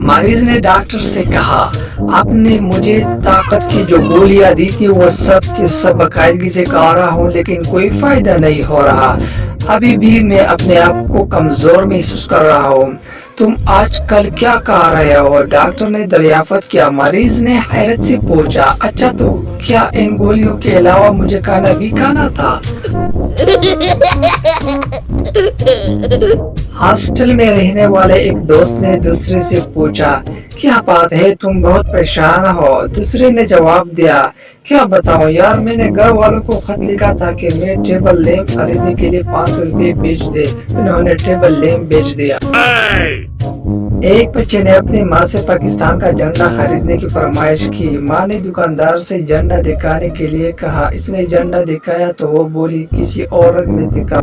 मरीज ने डॉक्टर से कहा, आपने मुझे ताकत की जो गोलियां दी थी वो सब की सब बाकायदगी से खा रहा हूँ, लेकिन कोई फायदा नहीं हो रहा। अभी भी मैं अपने आप को कमजोर महसूस कर रहा हूँ। तुम आजकल क्या खा रहे हो? डॉक्टर ने दरियाफ्त किया। मरीज ने हैरत से पूछा, अच्छा तो क्या इन गोलियों के अलावा मुझे खाना भी खाना था? हॉस्टल में रहने वाले एक दोस्त ने दूसरे से पूछा, क्या बात है, तुम बहुत परेशान हो? दूसरे ने जवाब दिया, क्या बताऊं यार, मैंने घर वालों को खत लिखा था कि मैं टेबल लैंप खरीदने के लिए 500 रुपये भेज दे। उन्होंने टेबल लैंप भेज दिया। एक बच्चे ने अपनी माँ से पाकिस्तान का झंडा खरीदने की फरमाइश की। माँ ने दुकानदार से झंडा दिखाने के लिए कहा। इसने झंडा दिखाया तो वो बोली, किसी और रंग में दिखा।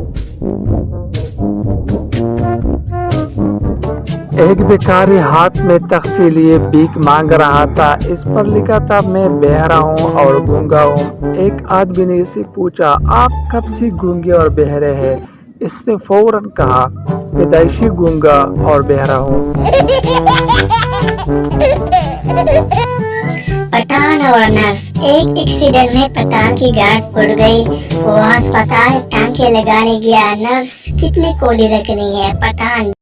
एक भिखारी हाथ में तख्ती लिए भीख मांग रहा था। इस पर लिखा था, मैं बहरा हूँ और गूंगा हूँ। एक आदमी से पूछा, आप कब से गूंगे और बहरे हैं? इसने फौरन कहा, पैदाइशी गूंगा और बहरा हूँ। पठान और नर्स। एक एक्सीडेंट में पठान की गांठ फूट गई। वो अस्पताल टांके लगाने गया। नर्स, कितनी कोली रखनी है? पठान,